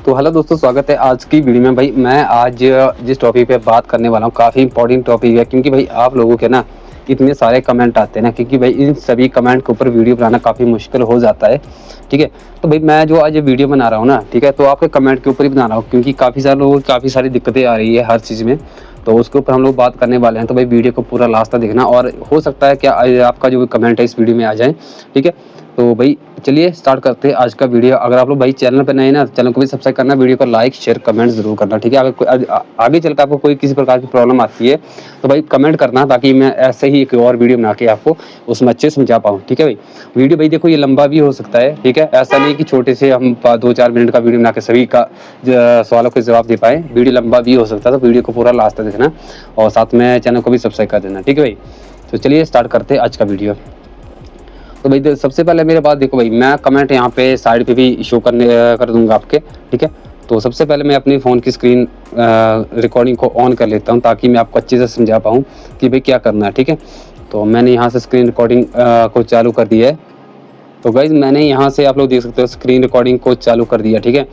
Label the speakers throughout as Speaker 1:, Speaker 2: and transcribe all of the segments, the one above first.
Speaker 1: तो हेलो दोस्तों, स्वागत है आज की वीडियो में। भाई मैं आज जिस टॉपिक पे बात करने वाला हूँ काफ़ी इंपॉर्टेंट टॉपिक है, क्योंकि भाई आप लोगों के ना इतने सारे कमेंट आते हैं ना, क्योंकि भाई इन सभी कमेंट के ऊपर वीडियो बनाना काफ़ी मुश्किल हो जाता है। ठीक है, तो भाई मैं जो आज ये वीडियो बना रहा हूँ ना, ठीक है, तो आपके कमेंट के ऊपर ही बना रहा हूँ, क्योंकि काफ़ी सारे लोगों की काफ़ी सारी दिक्कतें आ रही है हर चीज़ में। तो उसके ऊपर हम लोग बात करने वाले हैं, तो भाई वीडियो को पूरा लास्ट तक देखना, और हो सकता है कि आपका जो कमेंट है इस वीडियो में आ जाए। ठीक है, तो भाई चलिए स्टार्ट करते हैं आज का वीडियो। अगर आप लोग भाई चैनल पर नए हैं ना, चैनल को भी सब्सक्राइब करना, वीडियो को लाइक शेयर कमेंट जरूर करना। ठीक है, अगर आगे चलकर आपको कोई किसी प्रकार की प्रॉब्लम आती है तो भाई कमेंट करना, ताकि मैं ऐसे ही एक और वीडियो बना के आपको उसमें अच्छे से समझा पाऊँ। ठीक है भाई, वीडियो भाई देखो ये लंबा भी हो सकता है। ठीक है, ऐसा नहीं कि छोटे से हम 2-4 मिनट का वीडियो बना के सभी का सवालों के जवाब दे पाए। वीडियो लंबा भी हो सकता है, तो वीडियो को पूरा लास्ट तक देखना और साथ में चैनल को भी सब्सक्राइब कर देना। ठीक है भाई, तो चलिए स्टार्ट करते हैं आज का वीडियो। तो भाई सबसे पहले मेरे बात देखो भाई, मैं कमेंट यहाँ पे साइड पे भी शो कर दूंगा आपके। ठीक है, तो सबसे पहले मैं अपनी फ़ोन की स्क्रीन रिकॉर्डिंग को ऑन कर लेता हूँ, ताकि मैं आपको अच्छे से समझा पाऊँ कि भाई क्या करना है। ठीक है, तो मैंने यहाँ से स्क्रीन रिकॉर्डिंग को चालू कर दिया है। तो गाइज़ मैंने यहाँ से आप लोग देख सकते हो स्क्रीन रिकॉर्डिंग को चालू कर दिया। ठीक है,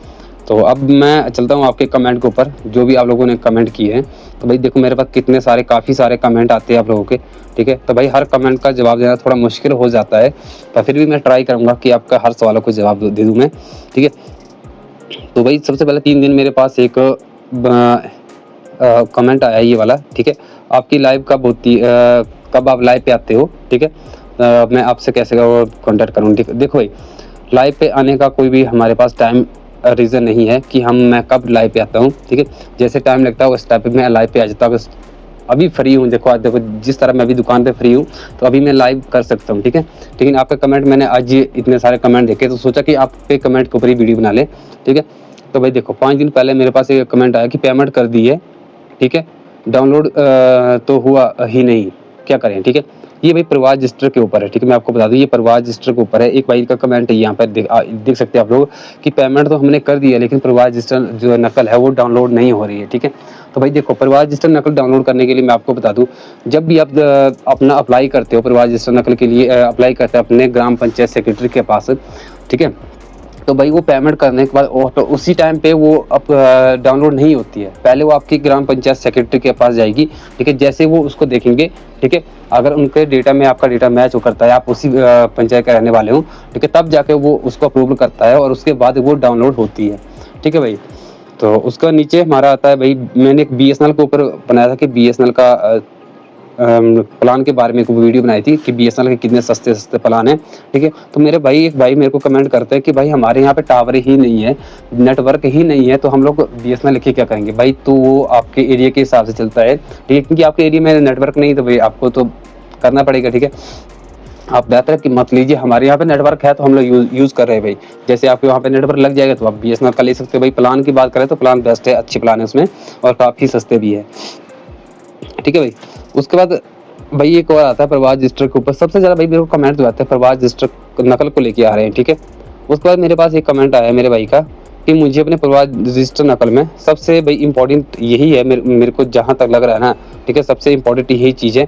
Speaker 1: तो अब मैं चलता हूँ आपके कमेंट के ऊपर, जो भी आप लोगों ने कमेंट किए हैं। तो भाई देखो मेरे पास कितने सारे काफ़ी सारे कमेंट आते हैं आप लोगों के। ठीक है, तो भाई हर कमेंट का जवाब देना थोड़ा मुश्किल हो जाता है, पर फिर भी मैं ट्राई करूँगा कि आपका हर सवालों को जवाब दे दूँ मैं। ठीक है, तो भाई सबसे पहले 3 दिन मेरे पास एक कमेंट आया ये वाला। ठीक है, आपकी लाइव कब होती कब आप लाइव पे आते हो। ठीक है, मैं आपसे कैसे कॉन्टैक्ट करूँ। ठीक है, देखो भाई लाइव पे आने का कोई भी हमारे पास टाइम रीज़न नहीं है कि मैं कब लाइव पे आता हूँ। ठीक है, जैसे टाइम लगता है उस टाइम पे मैं लाइव पे आ जाता हूँ। अभी फ्री हूँ, देखो आज देखो जिस तरह मैं अभी दुकान पे फ्री हूँ, तो अभी मैं लाइव कर सकता हूँ। ठीक है, लेकिन आपका कमेंट मैंने आज ये इतने सारे कमेंट देखे, तो सोचा कि आपके कमेंट के ऊपर ही वीडियो बना ले। ठीक है, तो भाई देखो 5 दिन पहले मेरे पास एक कमेंट आया कि पेमेंट कर दी है। ठीक है, डाउनलोड तो हुआ ही नहीं, क्या करें। ठीक है, ये भाई प्रवाह रजिस्टर के ऊपर है। ठीक है, मैं आपको बता दूं ये प्रवाह रजिस्टर के ऊपर है। एक भाई का कमेंट है यहाँ पर देख सकते हैं आप लोग कि पेमेंट तो हमने कर दी है, लेकिन प्रवाह रजिस्टर जो नकल है वो डाउनलोड नहीं हो रही है। ठीक है, तो भाई देखो प्रवाह रजिस्टर नकल डाउनलोड करने के लिए मैं आपको बता दूं, जब भी आप अपना अप्लाई करते हो प्रवाह रजिस्टर नकल के लिए, अप्लाई करते हैं अपने ग्राम पंचायत सेक्रेटरी के पास। ठीक है, तो भाई वो पेमेंट करने के बाद तो उसी टाइम पे वो अब डाउनलोड नहीं होती है। पहले वो आपकी ग्राम पंचायत सेक्रेटरी के पास जाएगी। ठीक है, जैसे वो उसको देखेंगे, ठीक है, अगर उनके डेटा में आपका डेटा मैच हो करता है, आप उसी पंचायत के रहने वाले हो, ठीक है, तब जाके वो उसको अप्रूवल करता है और उसके बाद वो डाउनलोड होती है। ठीक है भाई, तो उसका नीचे हमारा आता है भाई, मैंने एक BSNL के ऊपर बनाया था कि BSNL का प्लान के बारे में एक वीडियो बनाई थी कि BSNL के कितने सस्ते सस्ते प्लान हैं। ठीक है, तो मेरे भाई एक भाई मेरे को कमेंट करते हैं कि भाई हमारे यहाँ पे टावर ही नहीं है, नेटवर्क ही नहीं है, तो हम लोग BSNL लेके क्या करेंगे। भाई तो वो आपके एरिया के हिसाब से चलता है। ठीक है, क्योंकि आपके एरिया में नेटवर्क नहीं, तो भाई आपको तो करना पड़ेगा। ठीक है, आप बेहतर कि मत लीजिए, हमारे यहाँ पे नेटवर्क है तो हम लोग यूज़ कर रहे हैं भाई। जैसे आपके वहाँ पे नेटवर्क लग जाएगा तो आप BSNL का ले सकते हो भाई। प्लान की बात करें तो प्लान बेस्ट है, अच्छे प्लान है उसमें और काफ़ी सस्ते भी है। ठीक है भाई, उसके बाद भाई एक और आता है प्रवाह रजिस्टर के ऊपर। सबसे ज़्यादा भाई मेरे को कमेंट जो आते हैं प्रवाह रजिस्टर नकल को लेके आ रहे हैं। ठीक है, उसके बाद मेरे पास एक कमेंट आया है मेरे भाई का कि मुझे अपने प्रवाह रजिस्टर नकल में सबसे भाई इंपॉर्टेंट यही है, मेरे को जहाँ तक लग रहा है ना। ठीक है, सबसे इंपॉर्टेंट यही चीज़ है।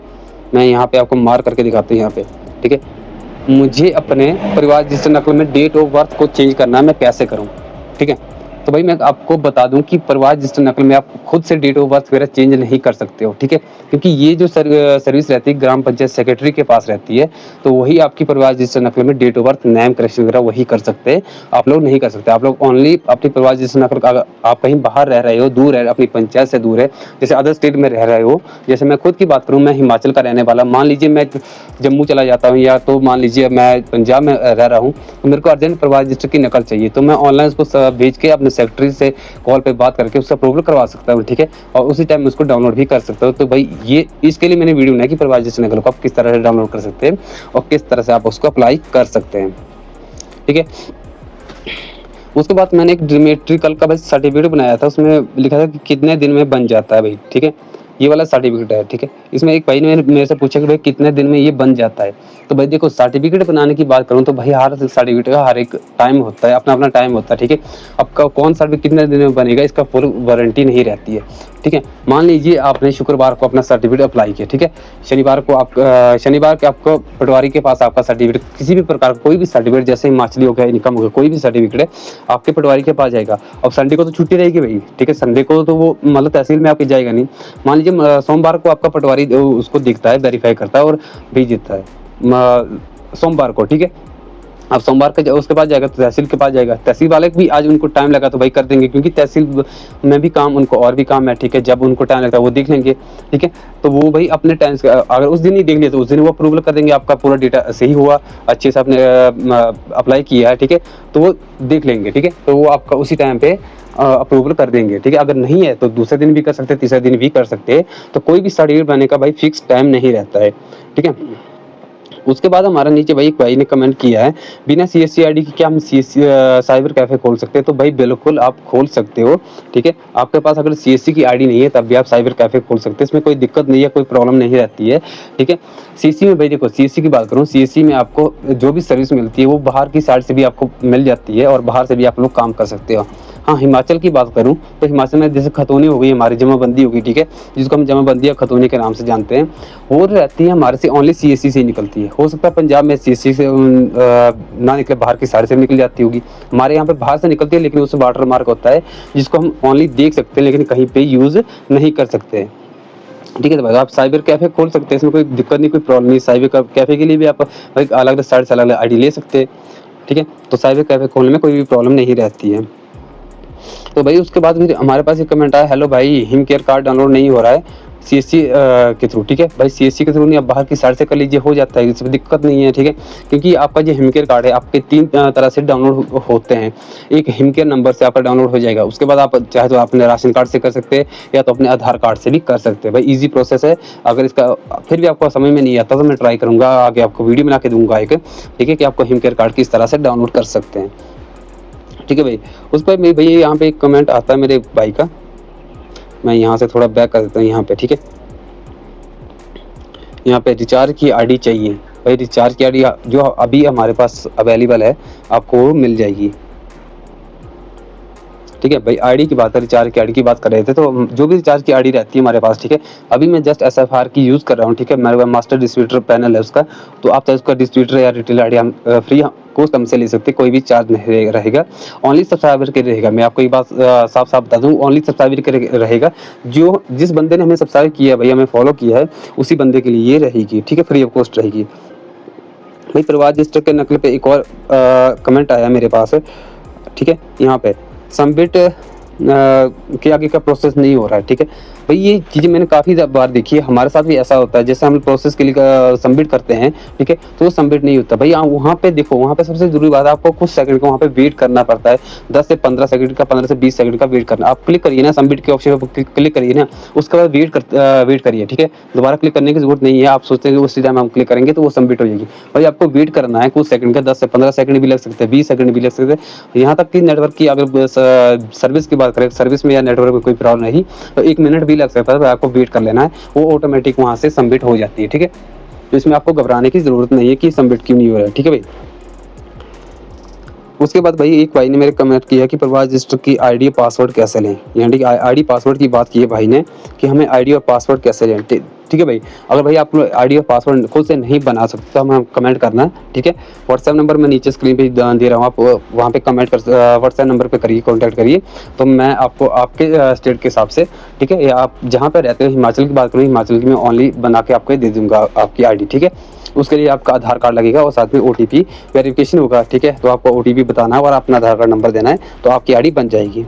Speaker 1: मैं यहाँ पे आपको मार करके दिखाता हूँ यहाँ पे। ठीक है, मुझे अपने परिवार रजिस्टर नकल में डेट ऑफ बर्थ को चेंज करना है, मैं कैसे करूँ। ठीक है, तो भाई मैं आपको बता दूं कि परिवार रजिस्टर नकल में आप खुद से डेट ऑफ बर्थ वगैरह चेंज नहीं कर सकते हो। ठीक है, क्योंकि ये जो सर्विस रहती है ग्राम पंचायत सेक्रेटरी के पास रहती है, तो वही आपकी परिवार रजिस्टर नकल में डेट ऑफ बर्थ नाम करेक्शन वगैरह वही कर सकते हैं, आप लोग नहीं कर सकते। आप लोग ओनली अपनी परिवार रजिस्टर नकल का, आप कहीं बाहर रह रहे हो, दूर है, अपनी पंचायत से दूर है, जैसे अदर स्टेट में रह रहे हो। जैसे मैं खुद की बात करूँ, मैं हिमाचल का रहने वाला, मान लीजिए मैं जम्मू चला जाता हूँ, या तो मान लीजिए मैं पंजाब में रह रहा हूँ, तो मेरे को अर्जेंट परिवार रजिस्टर की नकल चाहिए, तो मैं ऑनलाइन उसको भेज के अपने सेक्रेटरी से कॉल पे बात करके उससे अप्रूवल करवा सकता हूँ। ठीक है, और उसी टाइम में उसको डाउनलोड भी कर सकता हूँ। तो भाई ये इसके लिए मैंने वीडियो बनाई कि परिवार रजिस्टर नकल को आप किस तरह से डाउनलोड कर सकते हैं और किस तरह से आप उसको अप्लाई कर सकते हैं। ठीक है, उसके बाद मैंने एक डिमेट्रिकल का बस सर्टिफिकेट बनाया था, उसमें लिखा था कि कितने दिन में बन जाता है भाई। ठीक है, ये वाला सर्टिफिकेट है, ठीक है। इसमें एक भाई ने मेरे से पूछा कि भाई कितने दिन में ये बन जाता है। तो भाई देखो, सर्टिफिकेट बनाने की बात करूँ तो भाई हर सर्टिफिकेट का हर एक टाइम होता है, अपना अपना टाइम होता है, ठीक है। आपका कौन सर्टिफिकेट कितने दिन में बनेगा इसका फुल वारंटी नहीं रहती है, ठीक है। मान लीजिए आपने शुक्रवार को अपना सर्टिफिकेट अप्लाई किया, ठीक है। शनिवार को शनिवार के आपको पटवारी के पास आपका सर्टिफिकेट, किसी भी प्रकार का कोई भी सर्टिफिकेट, जैसे हिमाचली हो गया, इनकम हो गया, कोई भी सर्टिफिकेट है आपके पटवारी के पास जाएगा। अब संडे को तो छुट्टी रहेगी भाई, ठीक है। संडे को तो वो मतलब तहसील में आपके जाएगा नहीं। मान लीजिए सोमवार को आपका पटवारी उसको देखता है, वेरीफाई करता है और भेज देता है सोमवार को, ठीक है। अब सोमवार के उसके पास जाएगा तो तहसील के पास जाएगा। तहसील वाले भी आज उनको टाइम लगा तो भाई कर देंगे, क्योंकि तहसील में भी काम, उनको और भी काम है, ठीक है। जब उनको टाइम लगता है वो देख लेंगे, ठीक है। तो वो भाई अपने टाइम से, अगर उस दिन ही देख लिया तो उस दिन वो अप्रूवल कर देंगे, आपका पूरा डेटा सही हुआ, अच्छे से आपने अप्लाई किया है, ठीक है। तो वो देख लेंगे, ठीक है। तो वो आपका उसी टाइम पे अप्रूवल कर देंगे, ठीक है। अगर नहीं है तो दूसरे दिन भी कर सकते, तीसरे दिन भी कर सकते हैं। तो कोई भी सर्टिफिकेट बनने का भाई फिक्स टाइम नहीं रहता है, ठीक है। उसके बाद हमारा नीचे भाई एक भाई ने कमेंट किया है, बिना CSC आईडी की क्या हम साइबर कैफे खोल सकते हैं? तो भाई बिल्कुल आप खोल सकते हो, ठीक है। आपके पास अगर CSC की आईडी नहीं है तब भी आप साइबर कैफे खोल सकते हैं, इसमें कोई दिक्कत नहीं है, कोई प्रॉब्लम नहीं रहती है, ठीक है। CSC में भाई देखो, CSC की बात करूँ, CSC में आपको जो भी सर्विस मिलती है वो बाहर की साइड से भी आपको मिल जाती है और बाहर से भी आप लोग काम कर सकते हो। हाँ, हिमाचल की बात करूँ तो हिमाचल में जैसे खतौनी हो गई, हमारी जमाबंदी होगी, ठीक है, जिसको हम जमाबंदी या खतौनी के नाम से जानते हैं, वो रहती है हमारे से ओनली CSC से निकलती है। हो सकता है पंजाब में CSC से ना निकले, बाहर की साइड से निकल जाती होगी। हमारे यहाँ पे बाहर से निकलती है, लेकिन उससे वाटर मार्क होता है जिसको हम ओनली देख सकते हैं, लेकिन कहीं पे यूज़ नहीं कर सकते, ठीक है। तो भाई आप साइबर कैफे खोल सकते हैं, इसमें कोई दिक्कत नहीं, कोई प्रॉब्लम नहीं। साइबर कैफे के लिए भी आप भाई अलग अलग साइड से अलग अलग आईडी ले सकते हैं, ठीक है। तो साइबर कैफे खोलने में कोई भी प्रॉब्लम नहीं रहती है। तो भाई उसके बाद फिर हमारे पास एक कमेंट आया, हेलो भाई, हिम केयर कार्ड डाउनलोड नहीं हो रहा है CSC के थ्रू, ठीक है। भाई CSC के थ्रू नहीं, आप बाहर की साइट से कर लीजिए, हो जाता है, इसमें दिक्कत नहीं है, ठीक है। क्योंकि आपका जो हिम केयर कार्ड है आपके 3 तरह से डाउनलोड होते हैं। एक हिम केयर नंबर से आपका डाउनलोड हो जाएगा, उसके बाद आप चाहे तो अपने राशन कार्ड से कर सकते हैं या तो अपने आधार कार्ड से भी कर सकते हैं। भाई ईजी प्रोसेस है। अगर इसका फिर भी आपको समझ में नहीं आता तो मैं ट्राई करूँगा, आगे आपको वीडियो बना के दूंगा एक, ठीक है, कि आपको हिम केयर कार्ड किस तरह से डाउनलोड कर सकते हैं, ठीक है भाई। उस पर मेरे भैया यहाँ पे एक कमेंट आता है मेरे भाई का, मैं यहाँ से थोड़ा बैक कर देता हूँ यहाँ पे, ठीक है। यहाँ पे रिचार्ज की आईडी चाहिए, भाई रिचार्ज की आईडी जो अभी हमारे पास अवेलेबल है आपको वो मिल जाएगी, ठीक है भाई। आईडी की बात है, रिचार्ज की आईडी की बात कर रहे थे, तो जो भी रिचार्ज की आईडी रहती है हमारे पास, ठीक है। अभी मैं जस्ट SFR की यूज़ कर रहा हूँ, ठीक है। मेरे मास्टर डिस्ट्रीब्यूटर पैनल है उसका, तो आप चाहे उसका डिस्ट्रीब्यूटर या रिटेल आईडी हम फ्री कोस्ट हमसे ले सकते, कोई भी चार्ज नहीं रहेगा, ओनली सब्सक्राइबर के रहेगा। मैं आपको ये बात साफ साफ बता दूँ, ओनली सब्सक्राइबर के रहेगा। जो जिस बंदे ने हमें सब्सक्राइब किया है भाई, हमें फॉलो किया है, उसी बंदे के लिए ये रहेगी, ठीक है, फ्री ऑफ कॉस्ट रहेगी भाई। प्रवाह रजिस्टर के नकल पे एक और कमेंट आया मेरे पास, ठीक है। यहाँ पे सबमिट के आगे का प्रोसेस नहीं हो रहा है, ठीक है भाई। ये चीज़ें मैंने काफ़ी बार देखी है, हमारे साथ भी ऐसा होता है। जैसे हम प्रोसेस के लिए सबमिट करते हैं, ठीक है, तो वो सबमिट नहीं होता भाई। वहाँ पे देखो, वहाँ पे सबसे जरूरी बात है, आपको कुछ सेकंड का वहाँ पे वेट करना पड़ता है, 10 से 15 सेकंड का, 15 से 20 सेकंड का वेट करना। आप क्लिक करिए ना, सबमिट के ऑप्शन पर क्लिक करिए ना, उसके बाद वेट करिए, ठीक है। दोबारा क्लिक करने की जरूरत नहीं है। आप सोचते हैं कि उसी टाइम हम क्लिक करेंगे तो वो सबमिट हो जाएगी, भाई आपको वेट करना है कुछ सेकंड का, 10 से 15 सेकंड भी लग सकते हैं, 20 सेकंड भी लग सकते हैं। यहाँ तक कि नेटवर्क की अगर सर्विस की बात करें, सर्विस में या नेटवर्क में कोई प्रॉब्लम नहीं तो 1 मिनट भी लग सकता है, तो आपको वेट कर लेना है, वो ऑटोमेटिक वहाँ से सबमिट हो जाती है, ठीक है। तो इसमें आपको घबराने की जरूरत नहीं है कि सबमिट क्यों नहीं हो रहा है, ठीक है भाई। उसके बाद भाई एक भाई ने मेरे कमेंट किया कि प्रवाह रजिस्टर की आईडी और पासवर्ड कैसे लें, यानी कि आईडी पासवर्ड की बात की है भाई ने कि हमें आईडी और पासवर्ड कैसे लें, ठीक है भाई। अगर भाई आप आईडी और पासवर्ड खुद से नहीं बना सकते तो हमें कमेंट करना है, ठीक है। व्हाट्सएप नंबर मैं नीचे स्क्रीन पे दे रहा हूँ, आप वहाँ पे कमेंट कर व्हाट्सएप नंबर पे करिए, कॉन्टैक्ट करिए, तो मैं आपको आपके स्टेट के हिसाब से, ठीक है, या आप जहाँ पे रहते हो, हिमाचल की बात करूँ, हिमाचल की मैं ओनली बना के आपको दे दूँगा आपकी आईडी, ठीक है। उसके लिए आपका आधार कार्ड लगेगा और साथ में OTP वेरिफिकेशन होगा, ठीक है। तो आपको OTP बताना है और अपना आधार कार्ड नंबर देना है, तो आपकी आईडी बन जाएगी,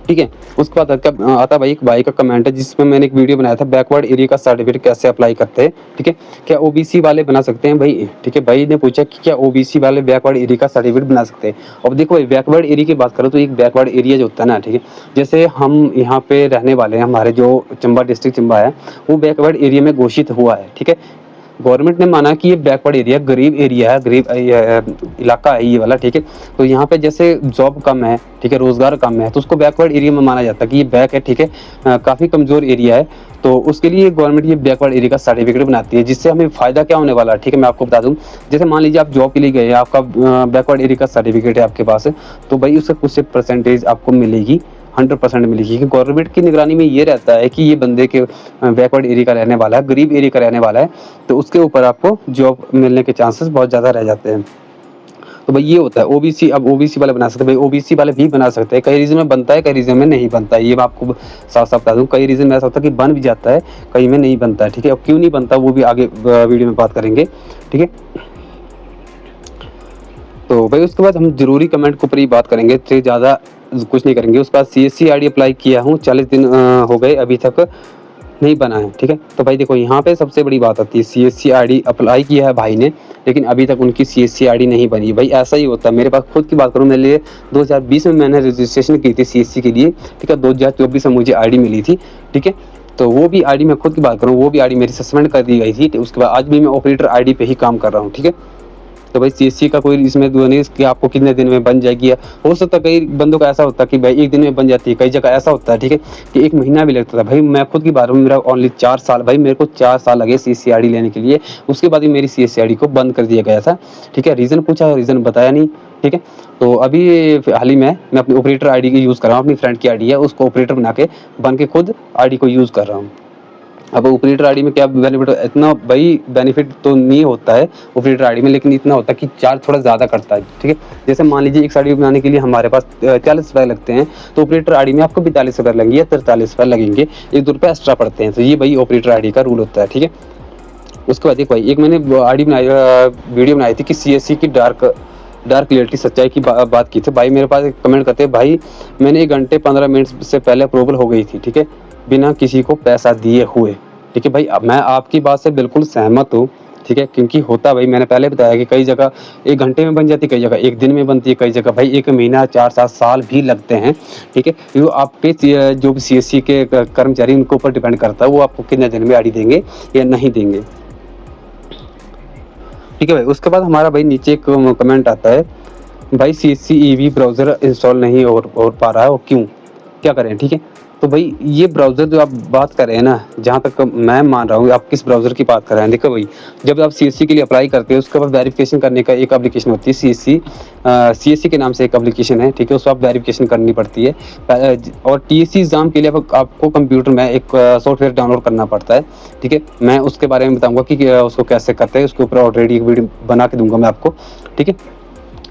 Speaker 1: ठीक है। उसके बाद आता भाई एक भाई का कमेंट है जिसमें मैंने एक वीडियो बनाया था, बैकवर्ड एरिया का सर्टिफिकेट कैसे अप्लाई करते हैं, ठीक है। क्या OBC वाले बना सकते हैं भाई, ठीक है। भाई ने पूछा कि क्या OBC वाले बैकवर्ड एरिया का सर्टिफिकेट बना सकते हैं। अब देखो भाई, बैकवर्ड एरिया की बात करो तो एक बैकवर्ड एरिया जो होता है ना, ठीक है, जैसे हम यहाँ पे रहने वाले हैं, हमारे जो चंबा डिस्ट्रिक्ट चंबा है वो बैकवर्ड एरिया में घोषित हुआ है, ठीक है। गवर्नमेंट ने माना कि ये बैकवर्ड एरिया, गरीब एरिया है, गरीब इलाका है ये वाला, ठीक है। तो यहाँ पे जैसे जॉब कम है, ठीक है, रोजगार कम है, तो उसको बैकवर्ड एरिया में माना जाता है कि ये बैक है, ठीक है, काफ़ी कमज़ोर एरिया है। तो उसके लिए गवर्नमेंट ये बैकवर्ड एरिया का सर्टिफिकेट बनाती है, जिससे हमें फ़ायदा क्या होने वाला है, ठीक है, मैं आपको बता दूं। जैसे मान लीजिए आप जॉब के लिए गए, आपका बैकवर्ड एरिया का सर्टिफिकेट है आपके पास, तो भाई उससे कुछ परसेंटेज आपको मिलेगी, 100% मिलेगी, क्योंकि गवर्नमेंट की निगरानी में ये रहता है कि ये बंदे के बैकवर्ड एरिया का रहने वाला है, गरीब एरिया का रहने वाला है, तो उसके ऊपर आपको जॉब मिलने के चांसेस बहुत ज़्यादा रह जाते हैं। तो भाई ये होता है ओबीसी। अब ओबीसी वाले बना सकते हैं, भाई ओबीसी वाले भी बना सकते हैं, कई रीजन में बनता है, कई रीजन में नहीं बनता है, ये मैं आपको साफ साफ बता दूं। कई रीजन में ऐसा होता है कि बन भी जाता है, कई में नहीं बनता है, ठीक है। अब क्यों नहीं बनता वो भी आगे वीडियो में बात करेंगे, ठीक है। तो भाई उसके बाद हम जरूरी कमेंट के ऊपर ही बात करेंगे, तो ज़्यादा कुछ नहीं करेंगे। उसके बाद CSC ID अप्लाई किया हूँ, 40 दिन हो गए, अभी तक नहीं बना है, ठीक है। तो भाई देखो यहाँ पे सबसे बड़ी बात आती है, CSC ID अप्लाई किया है भाई ने, लेकिन अभी तक उनकी CSC ID नहीं बनी। भाई ऐसा ही होता है, मेरे पास खुद की बात करूँ, मेरे लिए 2020 में मैंने रजिस्ट्रेशन की थी CSC के लिए, ठीक है। 2024 में मुझे ID मिली थी, ठीक है। तो वो भी ID मैं खुद की बात करूँ, वो भी ID मेरी सस्पेंड कर दी गई थी। उसके बाद आज भी मैं ऑपरेटर ID पे ही काम कर रहा हूँ, ठीक है। तो भाई CSC का कोई इसमें दो नहीं कि आपको कितने दिन में बन जाएगी। हो सकता है कई बंदों का ऐसा होता है कि भाई एक दिन में बन जाती है, कई जगह ऐसा होता है, ठीक है, कि 1 महीना भी लगता था। भाई मैं खुद की बात करूँ, मेरा ओनली 4 साल, भाई मेरे को 4 साल लगे CSC ID लेने के लिए। उसके बाद ही मेरी CSC ID को बंद कर दिया गया था, ठीक है। रीज़न पूछा, रीज़न बताया नहीं, ठीक है। तो अभी हाल ही में मैं अपनी ऑपरेटर ID की यूज़ कर रहा हूँ, अपनी फ्रेंड की ID है, उसको ऑपरेटर बना के बन के खुद ID को यूज़ कर रहा हूँ। अब ऑपरेटर ID में क्या बेनिफिट, इतना भाई बेनिफिट तो नहीं होता है ऑपरेटर ID में, लेकिन इतना होता है कि चार्ज थोड़ा ज़्यादा करता है, ठीक है। जैसे मान लीजिए एक ID बनाने के लिए हमारे पास 40 रुपये लगते हैं, तो ऑपरेटर ID में आपको 42 रुपये लगेंगे या 43 रुपये लगेंगे, 1-2 रुपये एक्स्ट्रा पड़ते हैं। तो ये भाई ऑपरेटर ID का रूल होता है, ठीक है। उसके बाद एक भाई, एक मैंने ID बनाई, वीडियो बनाई थी कि CSC की डार्क क्लियरिटी सच्चाई की बात की थी। भाई मेरे पास एक कमेंट करते हैं, भाई मैंने 1 घंटे 15 मिनट से पहले अप्रूवल हो गई थी, ठीक है, बिना किसी को पैसा दिए हुए, ठीक है। भाई मैं आपकी बात से बिल्कुल सहमत हूँ, ठीक है, क्योंकि होता भाई मैंने पहले बताया कि कई जगह 1 घंटे में बन जाती है, कई जगह 1 दिन में बनती है, कई जगह भाई 1 महीना 4-7 साल भी लगते हैं, ठीक है। ये आपके जो भी CSC के कर्मचारी उनके ऊपर डिपेंड करता है, वो आपको कितने दिन में ID देंगे या नहीं देंगे, ठीक है भाई। उसके बाद हमारा भाई नीचे एक कमेंट आता है, भाई CSC EV ब्राउज़र इंस्टॉल नहीं हो पा रहा है, और क्यों, क्या करें, ठीक है। तो भाई ये ब्राउज़र जो आप बात कर रहे हैं ना, जहाँ तक मैं मान रहा हूँ, आप किस ब्राउज़र की बात कर रहे हैं। देखो भाई, जब आप CSC के लिए अप्लाई करते हैं, उसके बाद वेरिफिकेशन करने का एक एप्लीकेशन होती है, CSC के नाम से एक एप्लीकेशन है, ठीक है। उसको आप वेरिफिकेशन करनी पड़ती है। और TSC एग्ज़ाम के लिए आपको कंप्यूटर में एक सॉफ्टवेयर डाउनलोड करना पड़ता है, ठीक है। मैं उसके बारे में बताऊँगा कि उसको कैसे करते हैं, उसके ऊपर ऑलरेडी एक वीडियो बना के दूँगा मैं आपको, ठीक है।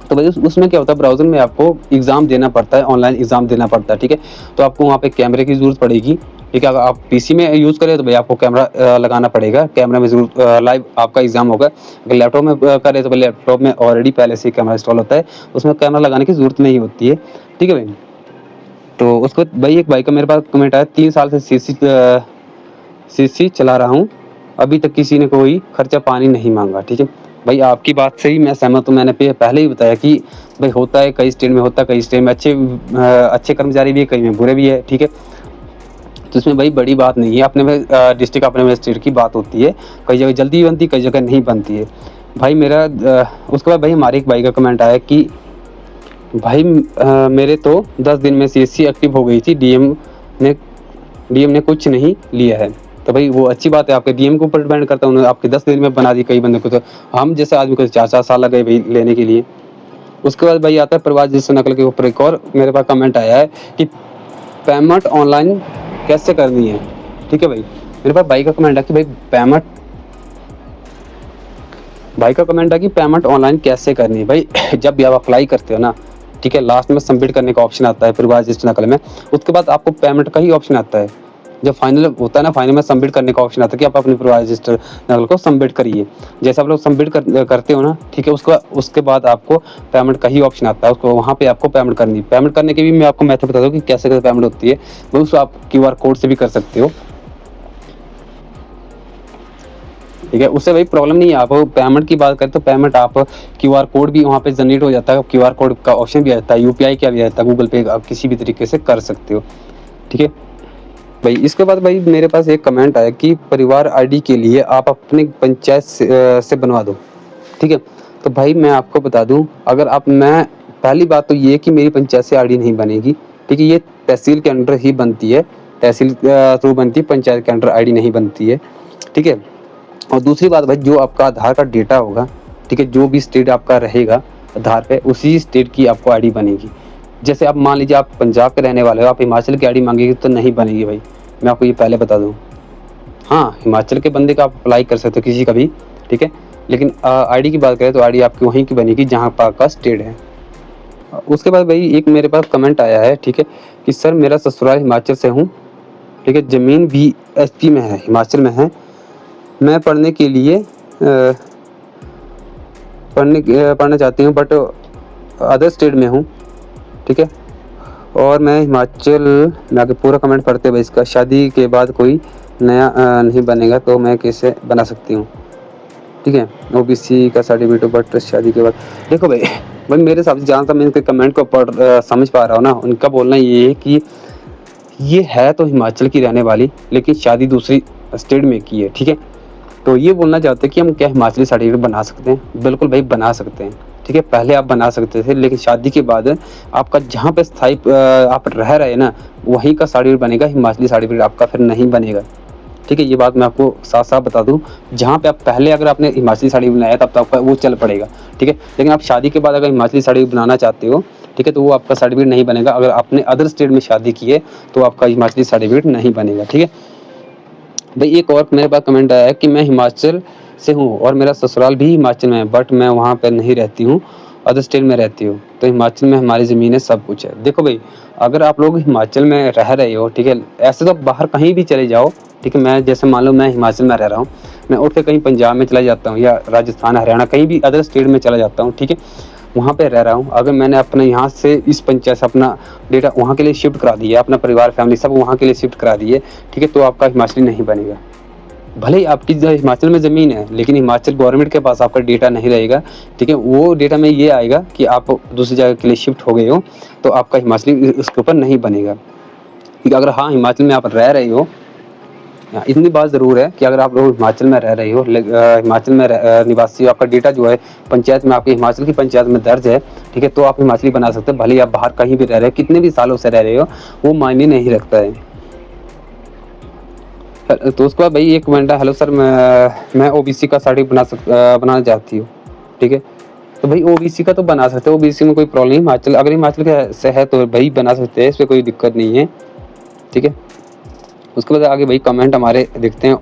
Speaker 1: तो भाई उसमें क्या होता है, ब्राउज़र में आपको एग्ज़ाम देना पड़ता है, ऑनलाइन एग्ज़ाम देना पड़ता है, ठीक है। तो आपको वहाँ पे कैमरे की ज़रूरत पड़ेगी, ठीक है। अगर आप PC में यूज़ करें तो भाई आपको कैमरा लगाना पड़ेगा, कैमरा में ज़रूर लाइव आपका एग्ज़ाम होगा। अगर लैपटॉप में करें तो भाई लैपटॉप में ऑलरेडी पहले से ही कैमरा इंस्टॉल होता है, उसमें कैमरा लगाने की ज़रूरत नहीं होती है, ठीक है भाई। तो उसको भाई एक भाई का मेरे पास कमेंट आया, 3 साल से CSC चला रहा हूँ, अभी तक किसी ने कोई खर्चा पानी नहीं मांगा, ठीक है। भाई आपकी बात से ही मैं सहमत हूँ, मैंने पहले ही बताया कि भाई होता है, कई स्टेट में होता है, कई स्टेट में अच्छे कर्मचारी भी है, कई में बुरे भी है, ठीक है। तो इसमें भाई बड़ी बात नहीं है, अपने में डिस्ट्रिक्ट अपने में स्टेट की बात होती है, कई जगह जल्दी बनती है, कई जगह नहीं बनती है भाई। मेरा उसके बाद भाई हमारे एक भाई का कमेंट आया कि भाई मेरे तो 10 दिन में CSC एक्टिव हो गई थी, DM ने कुछ नहीं लिया है। तो भाई वो अच्छी बात है, आपके DM के ऊपर डिपेंड करता है, उन्होंने आपके 10 दिन में बना दी, कई बंदे को तो हम जैसे आदमी को 4-4 साल लगे भाई लेने के लिए। उसके बाद भाई आता है प्रवास जिस नकल के ऊपर एक और मेरे पास कमेंट आया है कि पेमेंट ऑनलाइन कैसे करनी है, ठीक है भाई। मेरे पास भाई का कमेंट है कि भाई का कमेंट है कि पेमेंट ऑनलाइन कैसे करनी है। भाई जब भी आप अप्लाई करते हो ना, ठीक है, लास्ट में सबमिट करने का ऑप्शन आता है प्रवास जिस नकल में, उसके बाद आपको पेमेंट का ही ऑप्शन आता है। जब फाइनल होता है ना, फाइनल में सबमिट करने का ऑप्शन आता है कि आप अपने प्रवास रजिस्टर नकल को सबमिट करिए। जैसे आप लोग सबमिट करते हो ना, ठीक है, उसके बाद आपको पेमेंट का ही ऑप्शन आता है, उसको वहाँ पे आपको पेमेंट करनी। पेमेंट करने की भी मैं आपको मेथड बता दूँ कि कैसे कैसे पेमेंट होती है। वो उसको आप QR कोड से भी कर सकते हो, ठीक है, उससे भाई प्रॉब्लम नहीं है। आप पेमेंट की बात करें तो पेमेंट आप QR कोड भी वहाँ पे जनरेट हो जाता है, QR कोड का ऑप्शन भी आता है, UPI का भी आता है, गूगल पे आप किसी भी तरीके से कर सकते हो, ठीक है। भाई इसके बाद भाई मेरे पास एक कमेंट आया कि परिवार आईडी के लिए आप अपने पंचायत से बनवा दो, ठीक है। तो भाई मैं आपको बता दूं, अगर आप मैं पहली बात तो ये कि मेरी पंचायत से आईडी नहीं बनेगी, ठीक है। ये तहसील के अंडर ही बनती है, तहसील थ्रू बनती है, पंचायत के अंडर आईडी नहीं बनती है, ठीक है। और दूसरी बात भाई, जो आपका आधार का डेटा होगा, ठीक है, जो भी स्टेट आपका रहेगा आधार पे, उसी स्टेट की आपको आईडी बनेगी। जैसे आप मान लीजिए आप पंजाब के रहने वाले हो, आप हिमाचल की आईडी मांगेगी तो नहीं बनेगी भाई, मैं आपको ये पहले बता दूं। हाँ, हिमाचल के बंदे का आप अप्लाई कर सकते हो किसी का भी, ठीक है। लेकिन आईडी की बात करें तो आईडी आपकी वहीं की बनेगी जहाँ पर आपका स्टेट है। उसके बाद भाई एक मेरे पास कमेंट आया है, ठीक है, कि सर मेरा ससुराल हिमाचल से हूँ, ठीक है, ज़मीन भी एसपी में है, हिमाचल में है। मैं पढ़ने के लिए पढ़ना चाहती हूँ, बट अदर स्टेट में हूँ, ठीक है। और मैं हिमाचल में आगे पूरा कमेंट पढ़ते हुए इसका, शादी के बाद कोई नया नहीं बनेगा तो मैं कैसे बना सकती हूँ, ठीक है। ओबीसी का सर्टिफिकेट, बट शादी के बाद देखो भाई, मेरे हिसाब से जहाँ तक मैं इनके कमेंट को समझ पा रहा हूँ ना, उनका बोलना ये है कि ये है तो हिमाचल की रहने वाली, लेकिन शादी दूसरी स्टेट में की है, ठीक है। तो ये बोलना चाहते हैं कि हम क्या हिमाचली सर्टिफिकेट बना सकते हैं? बिल्कुल भाई बना सकते हैं, ठीक है। पहले आप बना सकते थे, लेकिन शादी के बाद आपका जहाँ पे स्थायी आप रह रहे हैं ना, वहीं का सर्टिफिकेट बनेगा, हिमाचली सर्टिफिकेट आपका फिर नहीं बनेगा, ठीक है। ये बात मैं आपको साफ साफ बता दूं, जहाँ पे आप पहले अगर आपने हिमाचली साड़ी बनाया तब तो आपका वो चल पड़ेगा, ठीक है। लेकिन आप शादी के बाद अगर हिमाचली साड़ी बनाना चाहते हो, ठीक है, तो वो आपका सर्टिफिकेट नहीं बनेगा। अगर आपने अदर स्टेट में शादी की है तो आपका हिमाचली सर्टिफिकेट नहीं बनेगा, ठीक है भाई। एक और मेरे पास कमेंट आया है कि मैं हिमाचल से हूँ और मेरा ससुराल भी हिमाचल में है, बट मैं वहाँ पर नहीं रहती हूँ, अदर स्टेट में रहती हूँ। तो हिमाचल में हमारी ज़मीन है, सब कुछ है। देखो भाई, अगर आप लोग हिमाचल में रह रहे हो, ठीक है, ऐसे तो बाहर कहीं भी चले जाओ, ठीक है। मैं जैसे मान लो मैं हिमाचल में रह रहा हूँ, मैं उठ के कहीं पंजाब में चला जाता हूँ या राजस्थान, हरियाणा, कहीं भी अदर स्टेट में चला जाता हूँ, ठीक है, वहाँ पे रह रहा हूँ। अगर मैंने अपने यहाँ से इस पंचायत से अपना डेटा वहाँ के लिए शिफ्ट करा दिया, अपना परिवार फैमिली सब वहाँ के लिए शिफ्ट करा दिए, ठीक है, तो आपका हिमाचली नहीं बनेगा। भले ही आपकी हिमाचल में ज़मीन है, लेकिन हिमाचल गवर्नमेंट के पास आपका डेटा नहीं रहेगा, ठीक है। वो डेटा में ये आएगा कि आप दूसरी जगह के लिए शिफ्ट हो गए हो, तो आपका हिमाचली उसके ऊपर नहीं बनेगा। क्योंकि अगर हाँ हिमाचल में आप रह रहे हो, इतनी बात ज़रूर है कि अगर आप लोग हिमाचल में रह रहे हो, हिमाचल में निवासी हो, आपका डेटा जो है पंचायत में, आपकी हिमाचल की पंचायत में दर्ज है, ठीक है, तो आप हिमाचली बना सकते हो। भले ही आप बाहर कहीं भी रह रहे हो, कितने भी सालों से रह रहे हो, वो मायने नहीं रखता है। तो उसके बाद भाई एक कमेंट है, हेलो सर मैं ओबीसी का सर्टिफिकेट बनाना चाहती हूँ, ठीक है। तो भाई ओबीसी का तो बना सकते हो, ओबीसी में कोई प्रॉब्लम नहीं। हिमाचल अगर हिमाचल के से है तो भाई बना सकते हैं, इसमें कोई दिक्कत नहीं है, ठीक है। उसके बाद आगे भाई कमेंट हमारे देखते हैं,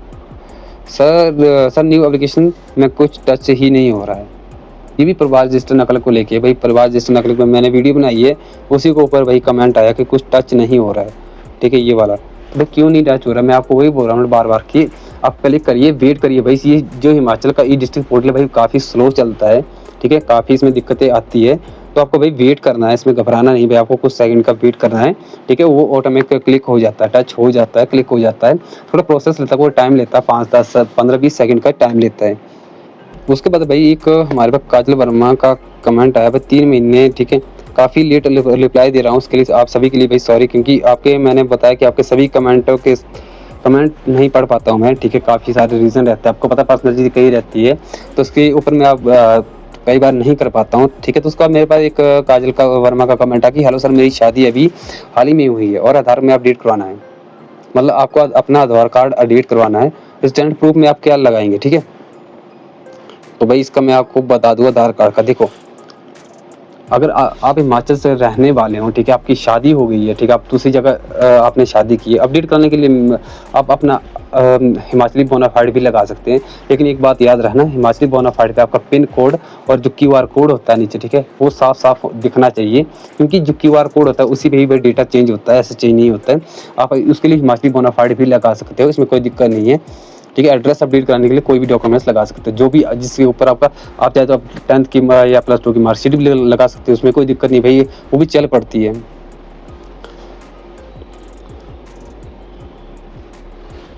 Speaker 1: सर न्यू एप्लीकेशन में कुछ टच ही नहीं हो रहा है। ये भी परिवार रजिस्टर नकल को लेके भाई, परिवार रजिस्टर नकल में मैंने वीडियो बनाई है, उसी के ऊपर भाई कमेंट आया कि कुछ टच नहीं हो रहा है, ठीक है, ये वाला। तो भाई क्यों नहीं टच हो रहा है, मैं आपको वही बोल रहा हूँ बार बार कि आप क्लिक करिए, वेट करिए भाई। ये जो हिमाचल का ई डिस्ट्रिक्ट पोर्टल भाई काफ़ी स्लो चलता है, ठीक है, काफ़ी इसमें दिक्कतें आती है, तो आपको भाई वेट करना है, इसमें घबराना नहीं भाई, आपको कुछ सेकंड का वेट करना है, ठीक है। वो ऑटोमेटिक क्लिक हो जाता है, टच हो जाता है, क्लिक हो जाता है, थोड़ा प्रोसेस लेता है, वो टाइम लेता है, 5, 10, 15, 20 सेकंड का टाइम लेता है। उसके बाद भाई एक हमारे पास काजल वर्मा का कमेंट आया भाई, 3 महीने, ठीक है, काफ़ी लेट रिप्लाई दे रहा हूँ, उसके लिए आप सभी के लिए भाई सॉरी, क्योंकि आपके मैंने बताया कि आपके सभी कमेंटों के कमेंट नहीं पढ़ पाता हूँ मैं, ठीक है, काफ़ी सारे रीज़न रहते हैं, आपको पता पर्सनल चीज़ कही रहती है, तो उसके ऊपर मैं आप कई बार नहीं कर पाता हूँ, ठीक है। तो उसका मेरे पास एक काजल का वर्मा का कमेंट आ कि हेलो सर, मेरी शादी अभी हाल ही में हुई है और आधार में अपडेट करवाना है, मतलब आपको अपना आधार कार्ड अपडेट करवाना है, इंस्टेंट प्रूफ में आप क्या लगाएंगे, ठीक है। तो भाई इसका मैं आपको बता दूँ आधार कार्ड का, देखो अगर आप हिमाचल से रहने वाले हो, ठीक है, आपकी शादी हो गई है, ठीक है, आप दूसरी जगह आपने शादी की है, अपडेट करने के लिए आप अपना हिमाचली बोनाफाइड भी लगा सकते हैं। लेकिन एक बात याद रखना, हिमाचली बोनाफाइड पे आपका पिन कोड और जो QR कोड होता है नीचे, ठीक है, वो साफ साफ दिखना चाहिए, क्योंकि जो QR कोड होता है उसी पे ही डेटा चेंज होता है, ऐसे चेंज नहीं होता है। आप उसके लिए हिमाचली बोनाफाइड भी लगा सकते हो, इसमें कोई दिक्कत नहीं है, ठीक है। एड्रेस अपडेट कराने के लिए कोई भी डॉक्यूमेंट्स लगा सकते हैं, जो भी जिसके ऊपर आपका आप चाहे तो आप 10th की या +2 की मार्कशीट भी लगा सकते हो, उसमें कोई दिक्कत नहीं भाई, वो भी चल पड़ती है।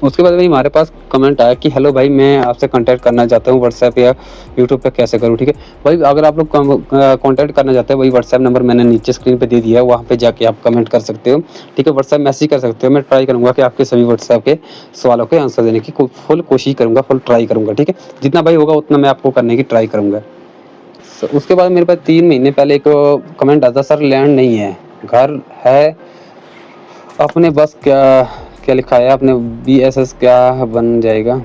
Speaker 1: उसके बाद भाई हमारे पास कमेंट आया कि हेलो भाई, मैं आपसे कांटेक्ट करना चाहता हूँ व्हाट्सएप या यूट्यूब पे कैसे करूँ, ठीक है। भाई अगर आप लोग कांटेक्ट करना चाहते हैं, वही व्हाट्सएप नंबर मैंने नीचे स्क्रीन पे दे दिया है, वहाँ पे जाके आप कमेंट कर सकते हो, ठीक है। व्हाट्सएप मैसेज कर सकते हो। मैं ट्राई करूँगा कि आपके सभी व्हाट्सएप के सवालों के आंसर देने की फुल कोशिश करूँगा, फुल ट्राई करूँगा, ठीक है। जितना भाई होगा उतना मैं आपको करने की ट्राई करूँगा। उसके बाद मेरे पास 3 महीने पहले एक कमेंट आता, सर लैंड नहीं है, घर है अपने, बस क्या क्या लिखा है आपने, BSS क्या बन जाएगा,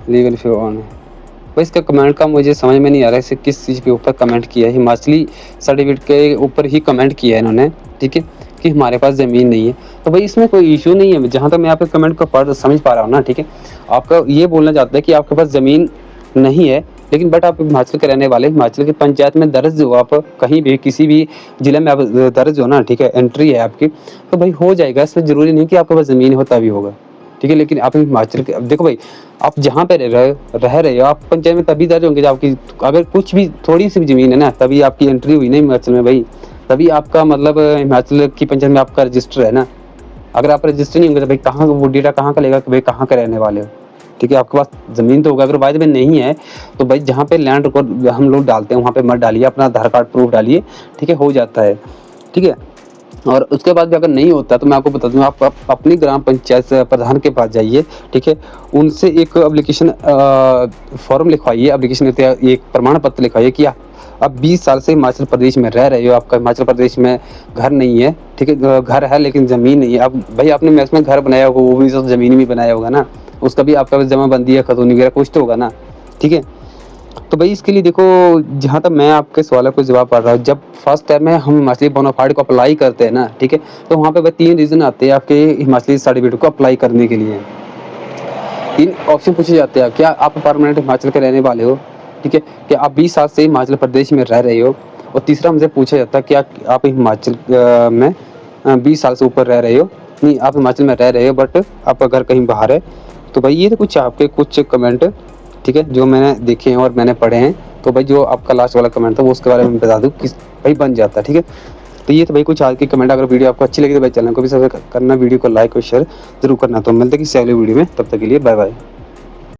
Speaker 1: लीगल इशू ऑन है। भाई इसका कमेंट का मुझे समझ में नहीं आ रहा है, इसे किस चीज़ के ऊपर कमेंट किया है। हिमाचली सर्टिफिकेट के ऊपर ही कमेंट किया है इन्होंने, ठीक है, कि हमारे पास ज़मीन नहीं है। तो भाई इसमें कोई इशू नहीं है, जहाँ तक मैं आपके कमेंट को पढ़ समझ पा रहा हूँ ना, ठीक है। आपका ये बोलना चाहता है कि आपके पास ज़मीन नहीं है, लेकिन बट आप हिमाचल के रहने वाले, हिमाचल की पंचायत में दर्ज हो, आप कहीं भी किसी भी ज़िले में आप दर्ज हो ना, ठीक है, एंट्री है आपकी, तो भाई हो जाएगा। इसमें ज़रूरी नहीं कि आपके पास ज़मीन हो तभी होगा, ठीक है। लेकिन आप हिमाचल के, अब देखो भाई, आप जहाँ पे रह रहे हो, आप पंचायत में तभी दर्ज होंगे जब आपकी अगर कुछ भी थोड़ी सी भी ज़मीन है ना, तभी आपकी एंट्री हुई ना हिमाचल में भाई, तभी आपका मतलब हिमाचल की पंचायत में आपका रजिस्टर है ना। अगर आप रजिस्टर नहीं होंगे तो भाई कहाँ वो डेटा कहाँ का लेगा कि भाई कहाँ के रहने वाले हो, ठीक है। आपके पास ज़मीन तो होगा, अगर बाय द वे नहीं है तो भाई जहाँ पे लैंड रिकॉर्ड हम लोग डालते हैं वहाँ पे मत डालिए, अपना आधार कार्ड प्रूफ डालिए, ठीक है, हो जाता है, ठीक है। और उसके बाद भी अगर नहीं होता तो मैं आपको बता दूँ, आप अपनी ग्राम पंचायत प्रधान के पास जाइए, ठीक है, उनसे एक एप्लीकेशन फॉर्म लिखवाइए, एप्लीकेशन एक प्रमाण पत्र लिखवाइए कि आप 20 साल से हिमाचल प्रदेश में रह रहे हो, आपका हिमाचल प्रदेश में घर नहीं है, ठीक है, घर है लेकिन ज़मीन नहीं है। अब भाई आपने मैक्स में घर बनाया होगा, वो भी सब ज़मीन में बनाया होगा ना, उसका भी आपका जमाबंदी या खतौनी वगैरह कुछ तो होगा ना, ठीक है। तो भाई इसके लिए देखो, जहाँ तक मैं आपके सवालों को जवाब पढ़ रहा हूँ, जब फर्स्ट टाइम में हम हिमाचली बोनाफाइड को अप्लाई करते हैं ना, ठीक है, तो वहाँ पे भाई 3 रीज़न आते हैं आपके हिमाचली सर्टिफिकेट को अप्लाई करने के लिए। 3 ऑप्शन पूछे जाते हैं, क्या आप परमानेंट हिमाचल के रहने वाले हो, ठीक है, क्या आप 20 साल से हिमाचल प्रदेश में रह रहे हो, और तीसरा हमसे पूछा जाता है क्या आप हिमाचल में 20 साल से ऊपर रह रहे हो, नहीं आप हिमाचल में रह रहे हो बट आपका घर कहीं बाहर है। तो भाई ये तो कुछ आपके कुछ कमेंट, ठीक है, जो मैंने देखे हैं और मैंने पढ़े हैं। तो भाई जो आपका लास्ट वाला कमेंट था वो उसके बारे में बता दूँ किस भाई बन जाता है, ठीक है। तो ये तो भाई कुछ आज की कमेंट, अगर वीडियो आपको अच्छी लगी तो भाई चैनल को भी सब्सक्राइब करना, वीडियो को लाइक और शेयर जरूर करना। तो मिलते हैं किसी अगले वीडियो में, तब तक के लिए बाय बाय।